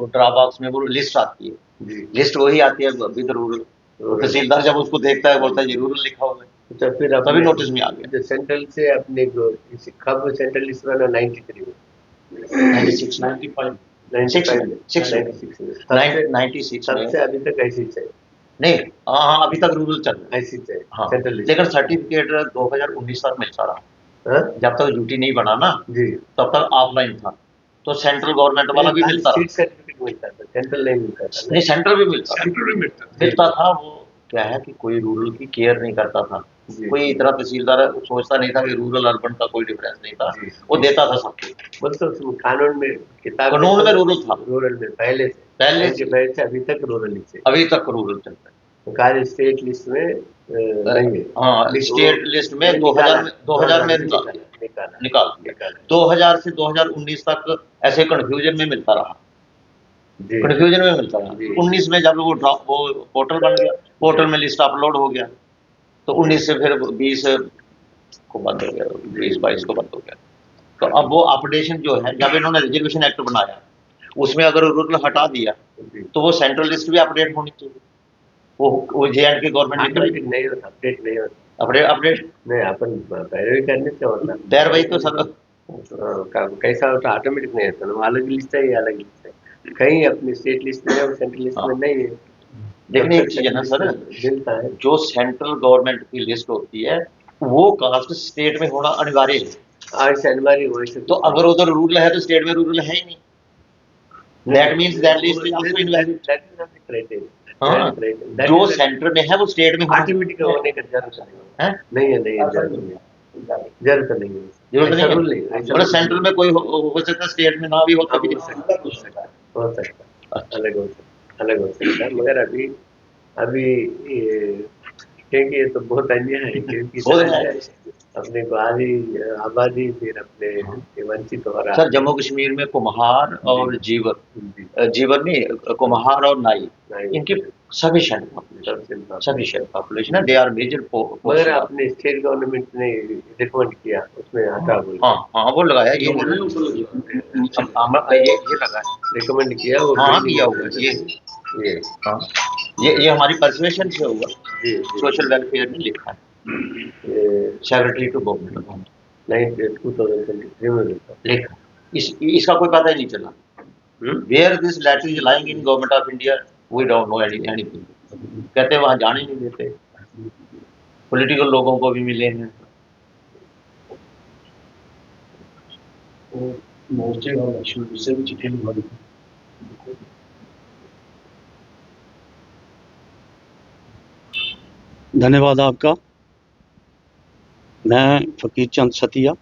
Drop box में वो list आती है, लिस्ट वही आती है विद रूरल। तहसीलदार जब उसको देखता है बोलता है ये रूरल लिखा हुआ है, तो फिर तभी नोटिस में आ गया। जो सेंट्रल से अपने कब सेंट्रल लिस्ट बना 93 में 96 95 96 तब से अभी तक ऐसी है नहीं। हाँ अभी तक रूरल चल रहा है ऐसी है हाँ, सेंट्रल लिस्ट। लेकिन सर्टिफिकेट 2019 तक मिलता रहा। हाँ? जब तक यूटी नहीं बना ना जी तब तक ऑफलाइन था, तो सेंट्रल गवर्नमेंट वाला भी मिलता सीट सर्टिफिकेट मिलता था, सेंट्रल नहीं मिलता था। नहीं सेंट्रल भी मिलता था। वो क्या है कि कोई रूरल की केयर नहीं करता था, कोई इतना तहसीलदार सोचता नहीं था कि रूरल अर्बन का कोई डिफरेंस नहीं था, वो देता था सबको। मतलब कानून में किताब कानून में रूरल था, रूरल में पहले से अभी तक रूरल लिस्ट है, अभी तक रूरल चलता है। कार्य स्टेट लिस्ट में नहीं है। हाँ स्टेट लिस्ट में 2000 में निकाल दिया। 2000 से 2019 तक ऐसे कंफ्यूजन में मिलता रहा, कंफ्यूजन में मिलता रहा। 19 में जब वो पोर्टल बन गया, पोर्टल में लिस्ट अपलोड हो गया, तो 19 से फिर 20 को बंद हो गया, 20-22 को बंद हो गया। तो अब वो अपडेशन जो है, जब इन्होंने रिजर्वेशन एक्ट बनाया उसमें अगर रूरल हटा दिया तो वो सेंट्रल लिस्ट भी अपडेट होनी चाहिए। वो जे&के गवर्नमेंट नहीं होता, अपडेट नहीं होता, अपडेट नहीं अपन पैरवी करने से होता पैरवी तो सर कैसा होता, ऑटोमेटिक नहीं होता। वो अलग लिस्ट है, ये अलग लिस्ट है, कहीं अपनी स्टेट लिस्ट में है और सेंट्रल लिस्ट में नहीं है। लेकिन एक चीज है ना सर, मिलता है जो सेंट्रल गवर्नमेंट की लिस्ट होती है वो कास्ट स्टेट में होना अनिवार्य है। अनिवार्य हो, तो अगर उधर रूरल है तो स्टेट में रूरल है ही नहीं, that means that list is also invalid. हाँ, जो सेंटर में है वो स्टेट में ऑटोमेटिक होने का जरूरत नहीं है, जरूरत नहीं है, जरूरत नहीं है। मतलब सेंट्रल में कोई हो सकता है, स्टेट में ना भी हो सकता अलग हो सकता है। मगर अभी क्योंकि ये तो बहुत अन्याय है, क्योंकि अपने को आबादी फिर अपने वंचित हो रहा है। सर जम्मू कश्मीर में कुम्हार और जीवर नहीं, कुम्हार और नाई इनकी सफिशिएंट पॉपुलेशन है, दे आर मेजर। मगर अपने स्टेट गवर्नमेंट ने रिकमेंड किया, उसमें हटा हाँ वो लगाया ये लगा रिकमेंड किया, वो किया होगा ये हमारी परसुएशन से होगा, सोशल वेलफेयर में लिखा है सेक्रेटरी टू गवर्नमेंट 2023 में लिखा। इसका कोई पता ही नहीं चला। Where this letter is lying in government of India, we don't know anything. कहते वहां जाने नहीं देते, पॉलिटिकल लोगों को भी मिले हैं। मोर्चे और लक्ष्मण से भी चिट्ठी लिखवाई। धन्यवाद आपका। मैं फकीर चंद सतिया,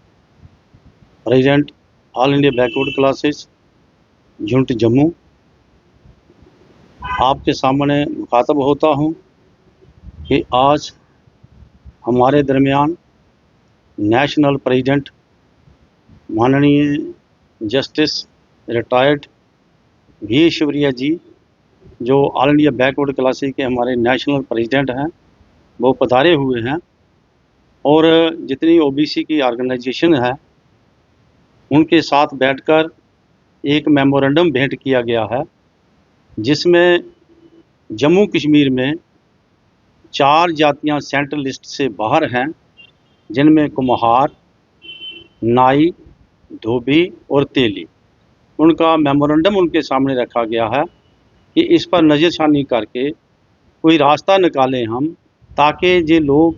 president all India backward classes unit Jammu, आपके सामने मुखातब होता हूँ कि आज हमारे दरमियान नेशनल प्रेसिडेंट माननीय जस्टिस रिटायर्ड वी शिवरिया जी, जो ऑल इंडिया बैकवर्ड क्लासेस के हमारे नेशनल प्रेसिडेंट हैं, वो पधारे हुए हैं। और जितनी ओबीसी की ऑर्गेनाइजेशन है उनके साथ बैठकर एक मेमोरेंडम भेंट किया गया है, जिसमें जम्मू कश्मीर में 4 जातियां सेंट्रल लिस्ट से बाहर हैं, जिनमें कुम्हार, नाई, धोबी और तेली। उनका मेमोरेंडम उनके सामने रखा गया है कि इस पर नज़रसानी करके कोई रास्ता निकालें हम, ताकि ये लोग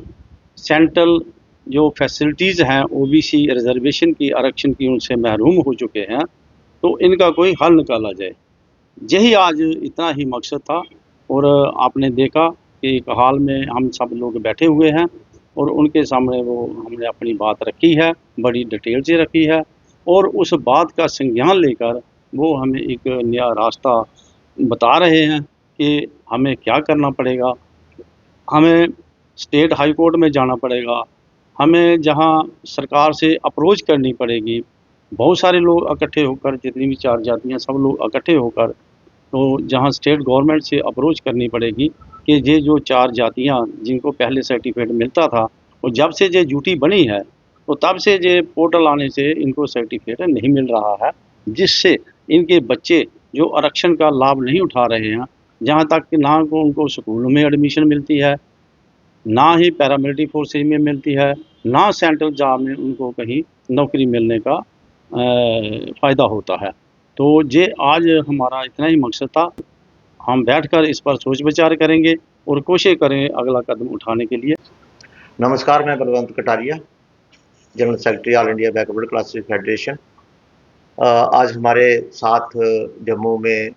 सेंट्रल जो फैसिलिटीज़ हैं ओबीसी रिजर्वेशन की, आरक्षण की, उनसे महरूम हो चुके हैं, तो इनका कोई हल निकाला जाए। यही आज इतना ही मकसद था। और आपने देखा कि एक हाल में हम सब लोग बैठे हुए हैं और उनके सामने वो हमने अपनी बात रखी है, बड़ी डिटेल से रखी है, और उस बात का संज्ञान लेकर वो हमें एक नया रास्ता बता रहे हैं कि हमें क्या करना पड़ेगा। हमें स्टेट हाई कोर्ट में जाना पड़ेगा, हमें जहां सरकार से अप्रोच करनी पड़ेगी। बहुत सारे लोग इकट्ठे होकर, जितनी भी 4 जातियाँ, सब लोग इकट्ठे होकर, तो जहां स्टेट गवर्नमेंट से अप्रोच करनी पड़ेगी कि ये जो 4 जातियाँ जिनको पहले सर्टिफिकेट मिलता था, और जब से ये ड्यूटी बनी है तो तब से ये पोर्टल आने से इनको सर्टिफिकेट नहीं मिल रहा है, जिससे इनके बच्चे जो आरक्षण का लाभ नहीं उठा रहे हैं, जहाँ तक कि ना को उनको स्कूलों में एडमिशन मिलती है, ना ही पैरामिलिट्री फोर्सेज में मिलती है, ना सेंट्रल जॉब में उनको कहीं नौकरी मिलने का फ़ायदा होता है। तो ये आज हमारा इतना ही मकसद था। हम बैठकर इस पर सोच विचार करेंगे और कोशिश करेंगे अगला कदम उठाने के लिए। नमस्कार, मैं Balwant Kataria, general secretary All India backward classes federation. आज हमारे साथ जम्मू में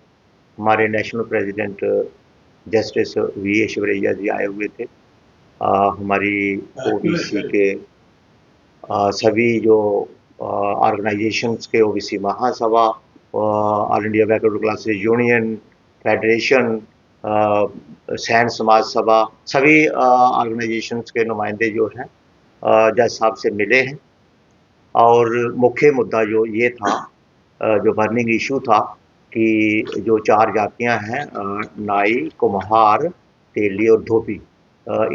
हमारे national president justice V Aishwarya ji आए हुए थे। हमारी ओबीसी के सभी जो ऑर्गेनाइजेशंस के OBC Mahasabha, all India backward classes union, federation, Sain Samaj Sabha, सभी ऑर्गेनाइजेशंस के नुमाइंदे जो हैं जज साहब से मिले हैं। और मुख्य मुद्दा जो ये था, जो बर्निंग इशू था कि जो 4 जातियां हैं, नाई, कुम्हार, तेली और धोबी,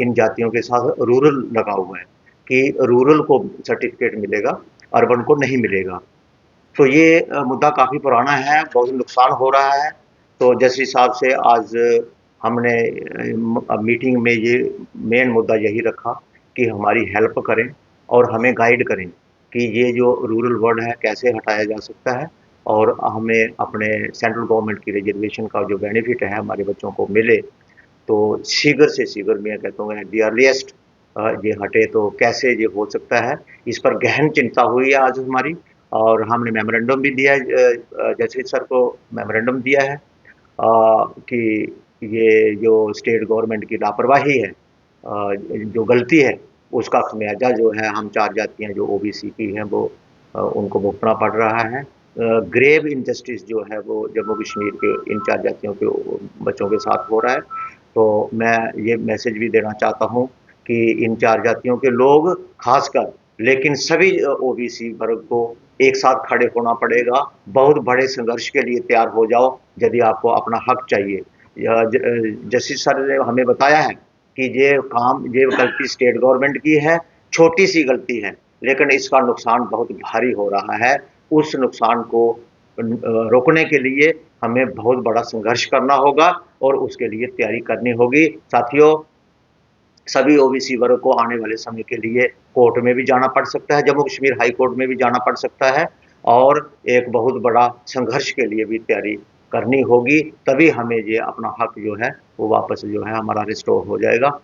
इन जातियों के साथ रूरल लगा हुआ है कि रूरल को सर्टिफिकेट मिलेगा, अर्बन को नहीं मिलेगा। तो ये मुद्दा काफ़ी पुराना है, बहुत नुकसान हो रहा है। तो जस्टिस साहब से आज हमने मीटिंग में ये मेन मुद्दा यही रखा कि हमारी हेल्प करें और हमें गाइड करें कि ये जो रूरल वर्ड है कैसे हटाया जा सकता है और हमें अपने सेंट्रल गवर्नमेंट की रिजर्वेशन का जो बेनिफिट है हमारे बच्चों को मिले। तो शीघ्र से शीघ्र, मैं कहता हूँ दी अर्लीस्ट ये हटे तो कैसे ये हो सकता है, इस पर गहन चिंता हुई है आज हमारी। और हमने मेमोरेंडम भी दिया है, जस्टिस सर को मेमोरेंडम दिया है कि ये जो स्टेट गवर्नमेंट की लापरवाही है, जो गलती है, उसका खमियाजा जो है हम 4 जातियाँ जो ओबीसी की हैं वो उनको भुगतना पड़ रहा है। ग्रेव इनजस्टिस जो है वो जम्मू कश्मीर के इन 4 जातियों के बच्चों के साथ हो रहा है। तो मैं ये मैसेज भी देना चाहता हूँ कि इन 4 जातियों के लोग खासकर, लेकिन सभी ओबीसी वर्ग को एक साथ खड़े होना पड़ेगा। बहुत बड़े संघर्ष के लिए तैयार हो जाओ यदि आपको अपना हक चाहिए। जस्टिस सर ने हमें बताया है कि ये गलती स्टेट गवर्नमेंट की है, छोटी सी गलती है, लेकिन इसका नुकसान बहुत भारी हो रहा है। उस नुकसान को रोकने के लिए हमें बहुत बड़ा संघर्ष करना होगा और उसके लिए तैयारी करनी होगी। साथियों, सभी ओबीसी वर्ग को आने वाले समय के लिए कोर्ट में भी जाना पड़ सकता है, जम्मू कश्मीर हाई कोर्ट में भी जाना पड़ सकता है और एक बहुत बड़ा संघर्ष के लिए भी तैयारी करनी होगी। तभी हमें ये अपना हक जो है वो वापस जो है हमारा रिस्टोर हो जाएगा।